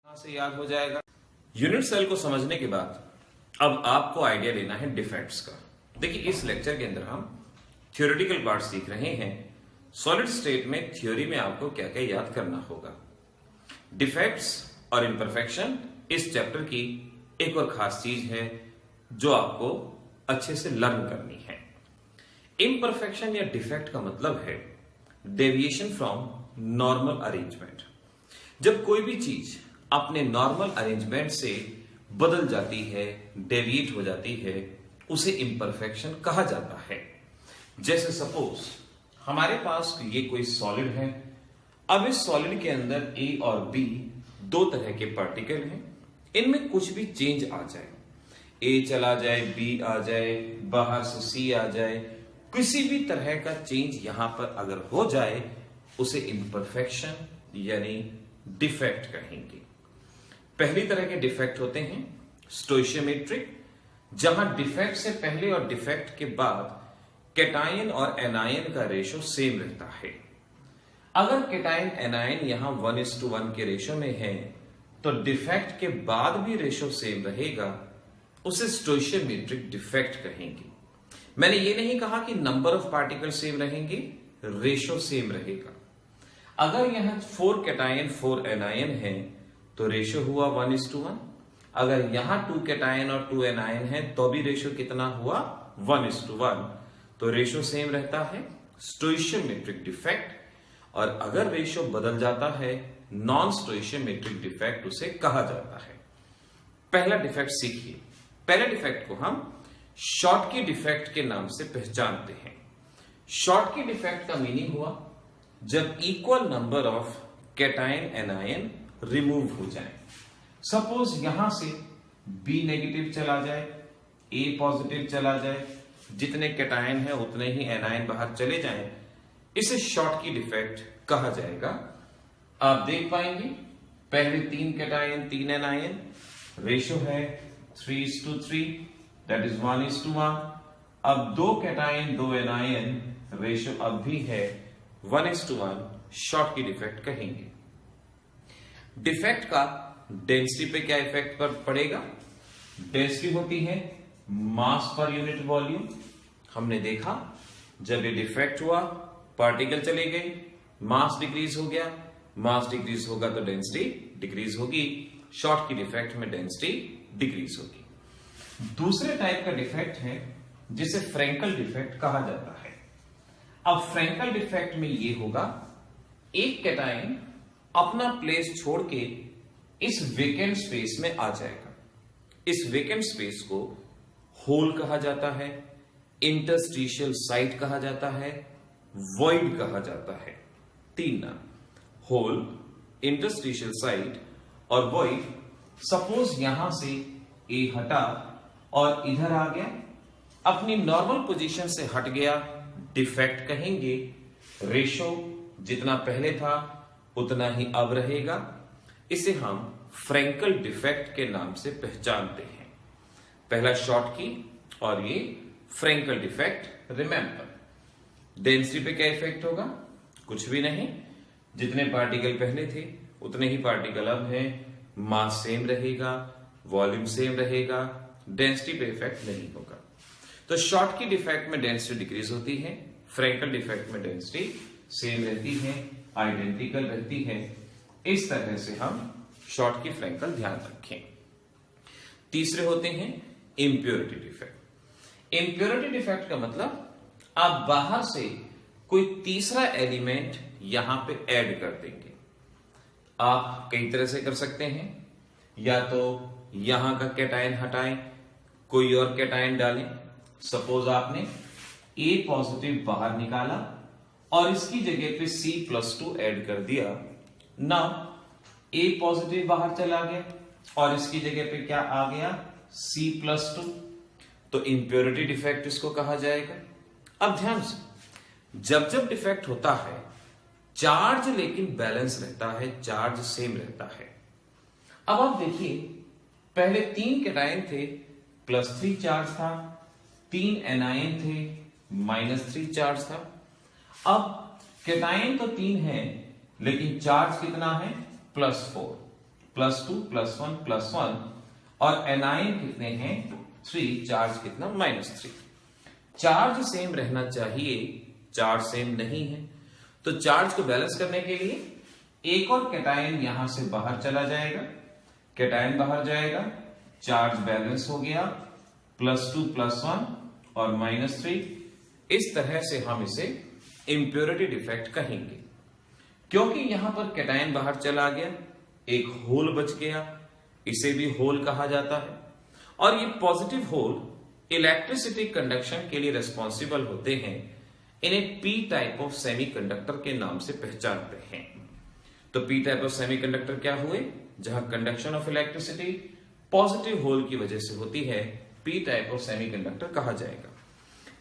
से याद हो जाएगा। यूनिट सेल को समझने के बाद अब आपको आइडिया लेना है डिफेक्ट्स का। देखिए, इस लेक्चर के अंदर हम थ्योरेटिकल पार्ट सीख रहे हैं। सॉलिड स्टेट में थ्योरी में आपको क्या क्या याद करना होगा। डिफेक्ट्स और इम्परफेक्शन इस चैप्टर की एक और खास चीज है जो आपको अच्छे से लर्न करनी है। इम्परफेक्शन या डिफेक्ट का मतलब है डेविएशन फ्रॉम नॉर्मल अरेंजमेंट। जब कोई भी चीज अपने नॉर्मल अरेंजमेंट से बदल जाती है, डेविएट हो जाती है, उसे इम्परफेक्शन कहा जाता है। जैसे सपोज हमारे पास ये कोई सॉलिड है। अब इस सॉलिड के अंदर ए और बी दो तरह के पार्टिकल हैं। इनमें कुछ भी चेंज आ जाए, ए चला जाए, बी आ जाए, बाहर से सी आ जाए, किसी भी तरह का चेंज यहां पर अगर हो जाए उसे इम्परफेक्शन यानी डिफेक्ट कहेंगे। पहली तरह के डिफेक्ट होते हैं स्टोइशियोमेट्रिक, जहां डिफेक्ट से पहले और डिफेक्ट के बाद कैटायन और एनायन का रेशो सेम रहता है। अगर कैटायन एनायन यहां 1:1 के रेशो में है तो डिफेक्ट के बाद भी रेशो सेम रहेगा, उसे स्टोइशियोमेट्रिक डिफेक्ट कहेंगे। मैंने ये नहीं कहा कि नंबर ऑफ पार्टिकल सेम रहेंगे, रेशो सेम रहेगा। अगर यहां 4 कैटायन 4 एनायन है तो रेशो हुआ 1:1। अगर यहां 2 कैटायन और 2 एनायन है तो भी रेशो कितना हुआ 1:1। तो रेशो सेम रहता है, स्टोइशियोमेट्रिक डिफेक्ट। और अगर रेशो बदल जाता है नॉन स्टोइशियोमेट्रिक डिफेक्ट उसे कहा जाता है। पहला डिफेक्ट सीखिए। पहले डिफेक्ट को हम शॉर्टकी डिफेक्ट के नाम से पहचानते हैं। शॉर्टकी डिफेक्ट का मीनिंग हुआ जब equal number of cation anion remove हो जाए। सपोज यहां से B नेगेटिव चला जाए, A पॉजिटिव चला जाए, जितने कैटायन है उतने ही एनायन बाहर चले जाएं, इसे शॉर्टकी डिफेक्ट कहा जाएगा। आप देख पाएंगे पहले 3 कैटायन 3 एनायन, रेशो है 3:3, दैट इज 1:1। अब 2 कैटायन 2 एनायन, रेशो अब भी है 1:1, शॉर्टकी डिफेक्ट कहेंगे। डिफेक्ट का डेंसिटी पे क्या इफेक्ट पड़ेगा? डेंसिटी होती है मास पर यूनिट वॉल्यूम। हमने देखा जब ये डिफेक्ट हुआ पार्टिकल चले गए, मास डिक्रीज हो गया। मास डिक्रीज होगा तो डेंसिटी डिक्रीज होगी। शॉर्टकी डिफेक्ट में डेंसिटी डिक्रीज होगी। दूसरे टाइप का डिफेक्ट है जिसे फ्रैंकल डिफेक्ट कहा जाता है। अब फ्रैंकल डिफेक्ट में ये होगा एक कैटायन अपना प्लेस छोड़ के इस वेकेंट स्पेस में आ जाएगा। इस वेकेंट स्पेस को होल कहा जाता है, इंटरस्टिशियल साइट कहा जाता है, वॉइड कहा जाता है। 3 नाम, होल, इंटरस्टिशियल साइट और वॉइड। सपोज यहां से ए हटा और इधर आ गया, अपनी नॉर्मल पोजीशन से हट गया, डिफेक्ट कहेंगे। रेशो जितना पहले था उतना ही अब रहेगा। इसे हम फ्रैंकल डिफेक्ट के नाम से पहचानते हैं। पहला शॉर्टकी और ये फ्रैंकल डिफेक्ट। रिमेंबर, डेंसिटी पे क्या इफेक्ट होगा? कुछ भी नहीं, जितने पार्टिकल पहले थे उतने ही पार्टिकल अब हैं। मास सेम रहेगा, वॉल्यूम सेम रहेगा, डेंसिटी पे इफेक्ट नहीं होगा। तो शॉर्टकी डिफेक्ट में डेंसिटी डिक्रीज होती है, फ्रैंकल डिफेक्ट में डेंसिटी सेम रहती है, आइडेंटिकल रहती है। इस तरह से हम शॉर्टकी फ्रैंकल ध्यान रखें। तीसरे होते हैं इंप्योरिटी डिफेक्ट। इंप्योरिटी डिफेक्ट का मतलब आप बाहर से कोई तीसरा एलिमेंट यहां पे ऐड कर देंगे। आप कई तरह से कर सकते हैं, या तो यहां का कैटायन हटाएं, कोई और कैटायन डालें। सपोज आपने A पॉजिटिव बाहर निकाला और इसकी जगह पे C+2 ऐड कर दिया। नाउ A पॉजिटिव बाहर चला गया और इसकी जगह पे क्या आ गया? C+2। तो इंप्योरिटी डिफेक्ट इसको कहा जाएगा। अब ध्यान से, जब जब डिफेक्ट होता है चार्ज लेकिन बैलेंस रहता है, चार्ज सेम रहता है। अब आप देखिए पहले 3 कैटायन थे, +3 चार्ज था, 3 एनायन थे, -3 चार्ज था। अब कैटायन तो 3 है लेकिन चार्ज कितना है? +4। +2 +1 +1 और एनाइन कितने हैं 3, चार्ज कितना -3। चार्ज सेम रहना चाहिए, चार्ज सेम नहीं है, तो चार्ज को बैलेंस करने के लिए एक और कैटायन यहां से बाहर चला जाएगा, कैटायन बाहर जाएगा, चार्ज बैलेंस हो गया, +2 +1 और -3। इस तरह से हम इसे इंप्योरिटी डिफेक्ट कहेंगे। क्योंकि यहां पर कैटायन बाहर चला गया, एक होल बच गया, इसे भी होल कहा जाता है। और ये पॉजिटिव होल इलेक्ट्रिसिटी कंडक्शन के लिए रिस्पॉन्सिबल होते हैं। इन्हें पी टाइप ऑफ सेमीकंडक्टर के नाम से पहचानते हैं। तो पी टाइप ऑफ सेमीकंडक्टर क्या हुए, जहां conduction of electricity positive hole की वजह से होती है, पी टाइप ऑफ सेमीकंडक्टर कहा जाएगा।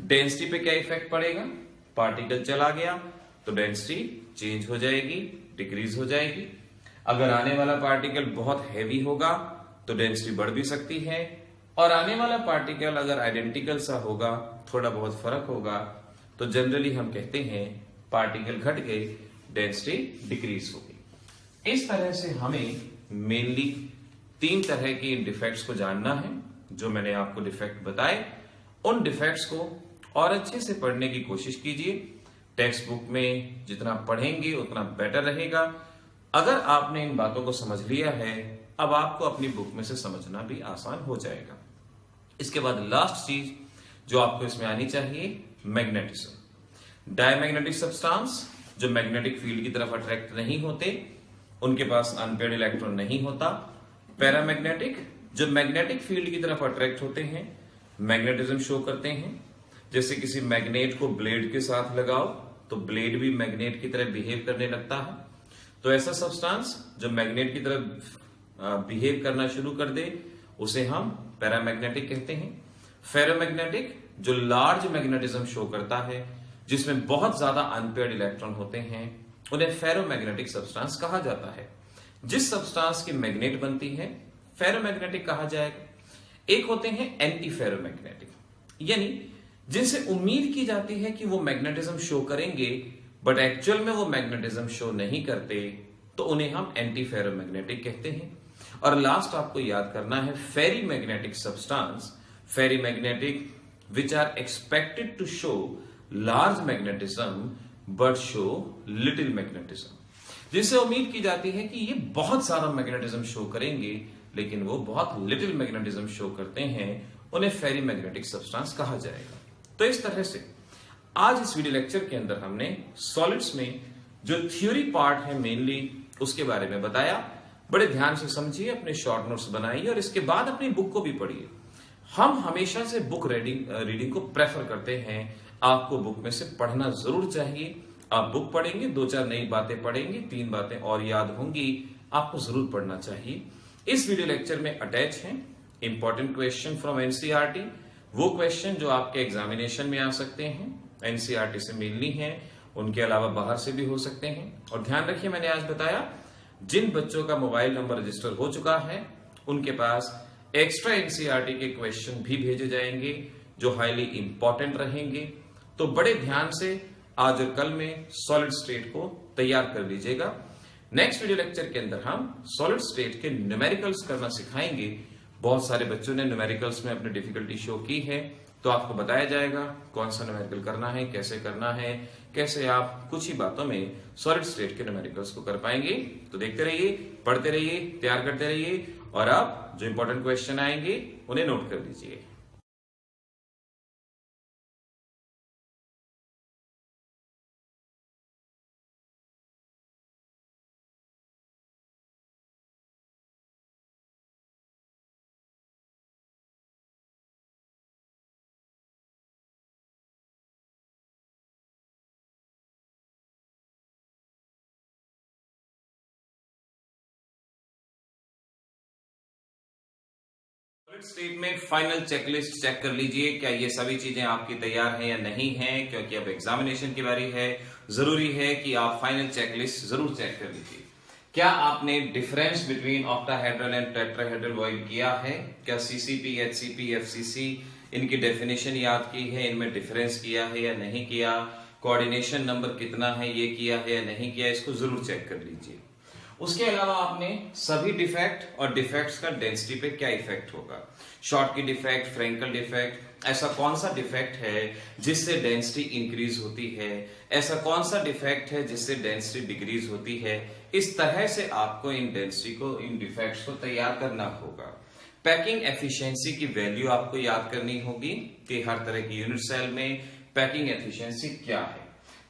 डेंसिटी पे क्या इफेक्ट पड़ेगा, पार्टिकल चला गया तो डेंसिटी चेंज हो जाएगी, डिक्रीज हो जाएगी। अगर आने वाला पार्टिकल बहुत हैवी होगा तो डेंसिटी बढ़ भी सकती है, और आने वाला पार्टिकल अगर आइडेंटिकल सा होगा, थोड़ा बहुत फर्क होगा, तो जनरली हम कहते हैं पार्टिकल घट गए, डेंसिटी डिक्रीज हो गई। इस तरह से हमें मेनली 3 तरह के डिफेक्ट्स को जानना है, जो मैंने आपको डिफेक्ट बताए। उन डिफेक्ट्स को और अच्छे से पढ़ने की कोशिश कीजिए। टेक्स्ट बुक में जितना पढ़ेंगे उतना बेटर रहेगा। अगर आपने इन बातों को समझ लिया है, अब आपको अपनी बुक में से समझना भी आसान हो जाएगा। इसके बाद लास्ट चीज जो आपको इसमें आनी चाहिए, मैग्नेटिज्म। डायमैग्नेटिक सब्सटेंस जो मैग्नेटिक फील्ड की तरफ अट्रैक्ट नहीं होते, उनके पास अनपेयर्ड इलेक्ट्रॉन नहीं होता। पैरामैग्नेटिक जो मैग्नेटिक फील्ड की तरफ अट्रैक्ट होते हैं, मैग्नेटिज्म शो करते हैं। जैसे किसी मैग्नेट को ब्लेड के साथ लगाओ तो ब्लेड भी मैग्नेट की तरह बिहेव करने लगता है। तो ऐसा सब्सटेंस जो मैग्नेट की तरह बिहेव करना शुरू कर दे, उसे हम पैरामैग्नेटिक कहते हैं। फेरोमैग्नेटिक जो लार्ज मैग्नेटिज्म शो करता है, जिसमें बहुत ज्यादा अनपेयर्ड इलेक्ट्रॉन होते हैं, उन्हें फेरोमैग्नेटिक सब्सटेंस कहा जाता है। जिस सब्सटेंस की मैग्नेट बनती है, फेरोमैग्नेटिक कहा जाएगा। एक होते हैं एंटी फेरोमैग्नेटिक, यानी जिनसे उम्मीद की जाती है कि वो मैग्नेटिज्म शो करेंगे, बट एक्चुअल में वो मैग्नेटिज्म शो नहीं करते, तो उन्हें हम एंटी फेरोमैग्नेटिक कहते हैं। और लास्ट आपको याद करना है ferrimagnetic substance, ferrimagnetic which are expected to show large magnetism but show little magnetism, जिससे उम्मीद की जाती है कि ये बहुत सारा मैग्नेटिज्म शो करेंगे, लेकिन वो बहुत लिटिल मैग्नेटिज्म शो करते हैं, उन्हें फेरी मैग्नेटिक सब्सटेंस कहा जाएगा। तो इस तरह से आज इस वीडियो लेक्चर के अंदर हमने सॉलिड्स में जो थ्योरी पार्ट है मेनली उसके बारे में बताया। बड़े ध्यान से समझिए, अपने शॉर्ट नोट्स बनाइए और इसके बाद अपनी बुक को भी पढ़िए। हम हमेशा से बुक रीडिंग को प्रेफर करते हैं। आपको बुक में से पढ़ना जरूर चाहिए। आप बुक पढ़ेंगे, 2-4 नई बातें पढ़ेंगे, 3 बातें और याद होंगी, आपको जरूर पढ़ना चाहिए। इस वीडियो लेक्चर में अटैच है इंपॉर्टेंट क्वेश्चन फ्रॉम एनसीईआरटी, वो क्वेश्चन जो आपके एग्जामिनेशन में आ सकते हैं, एनसीईआरटी से मिलनी है, उनके अलावा बाहर से भी हो सकते हैं। और ध्यान रखिए, मैंने आज बताया जिन बच्चों का मोबाइल नंबर रजिस्टर हो चुका है, उनके पास एक्स्ट्रा एनसीईआरटी के क्वेश्चन भी भेजे जाएंगे जो हाईली इंपॉर्टेंट रहेंगे। तो बड़े ध्यान से आज और कल में सॉलिड स्टेट को तैयार कर लीजिएगा। नेक्स्ट वीडियो लेक्चर के अंदर हम सॉलिड स्टेट के न्यूमेरिकल्स करना सिखाएंगे। बहुत सारे बच्चों ने न्यूमेरिकल्स में अपनी डिफिकल्टी शो की है, तो आपको बताया जाएगा कौन सा न्यूमेरिकल करना है, कैसे करना है, कैसे आप कुछ ही बातों में सॉलिड स्टेट के न्यूमेरिकल्स को कर पाएंगे। तो देखते रहिए, पढ़ते रहिए, तैयार करते रहिए, और आप जो इंपॉर्टेंट क्वेश्चन आएंगे उन्हें नोट कर लीजिए। सॉलिड स्टेट में फाइनल चेकलिस्ट चेक कर लीजिए, क्या ये सभी चीजें आपकी तैयार हैं या नहीं हैं, क्योंकि अब एग्जामिनेशन की बारी है। जरूरी है कि आप फाइनल चेकलिस्ट जरूर चेक कर लीजिए। क्या आपने difference between octahedral and tetrahedral word किया है? क्या सीसीपी, एचसीपी, एफसीसी इनकी डेफिनेशन याद की है, इनमें डिफरेंस किया है या नहीं किया? कोऑर्डिनेशन नंबर कितना है, ये किया है या नहीं किया? इसको जरूर चेक कर लीजिए। उसके अलावा आपने सभी डिफेक्ट और डिफेक्ट्स का डेंसिटी पे क्या इफेक्ट होगा, शॉर्ट की डिफेक्ट, फ्रेंकल डिफेक्ट, ऐसा कौन सा डिफेक्ट है जिससे डेंसिटी इंक्रीज होती है, ऐसा कौन सा डिफेक्ट है जिससे डेंसिटी डिक्रीज होती है। इस तरह से आपको इन डेंसिटी को, इन डिफेक्ट्स को तैयार करना होगा। पैकिंग एफिशिएंसी की वैल्यू आपको याद करनी होगी कि हर तरह की यूनिट सेल में पैकिंग एफिशिएंसी क्या है।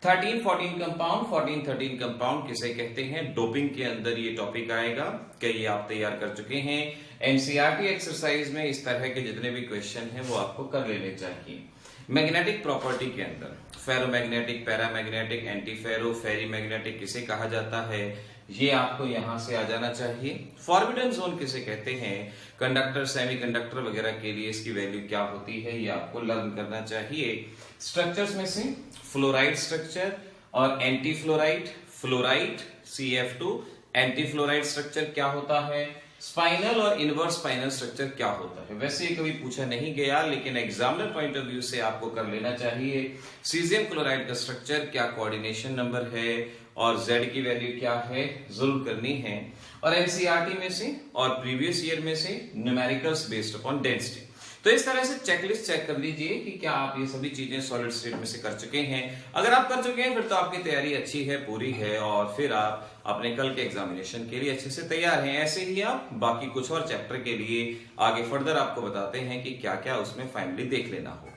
13-14 कंपाउंड, 14-13 कंपाउंड किसे कहते हैं, डोपिंग के अंदर ये टॉपिक आएगा। क्या ये आप तैयार कर चुके हैं? एनसीईआरटी एक्सरसाइज में इस तरह के जितने भी क्वेश्चन हैं वो आपको कर लेने चाहिए। मैग्नेटिक प्रॉपर्टी के अंदर फेरोमैग्नेटिक, पैरामैग्नेटिक, एंटी फेरो, फेरी मैग्नेटिक किसे कहा जाता है, ये आपको यहां से आ जाना चाहिए। फॉरबिडन जोन किसे कहते हैं, कंडक्टर, सेमीकंडक्टर वगैरह के लिए इसकी वैल्यू क्या होती है, ये आपको लर्न करना चाहिए। स्ट्रक्चर्स में से फ्लोराइड स्ट्रक्चर और anti fluoride, fluoride CF2, anti fluoride structure क्या होता है, स्पाइनल और इनवर्स स्पाइनल स्ट्रक्चर क्या होता है। वैसे ये कभी पूछा नहीं गया, लेकिन एग्जामिनर पॉइंट ऑफ व्यू से आपको कर लेना चाहिए। सीजियम क्लोराइड का स्ट्रक्चर क्या कोऑर्डिनेशन नंबर है और Z की वैल्यू क्या है, जरूर करनी है। और एनसीईआरटी में से और प्रीवियस ईयर में से न्यूमेरिकल्स बेस्ड अपॉन डेंसिटी। तो इस तरह से चेकलिस्ट चेक कर लीजिए कि क्या आप ये सभी चीजें सॉलिड स्टेट में से कर चुके हैं। अगर आप कर चुके हैं फिर तो आपकी तैयारी अच्छी है, पूरी है, और फिर आप अपने कल के एग्जामिनेशन के लिए अच्छे से तैयार हैं। ऐसे ही आप बाकी कुछ और चैप्टर के लिए आगे फर्दर आपको बताते हैं कि क्या क्या उसमें फाइनली देख लेना हो।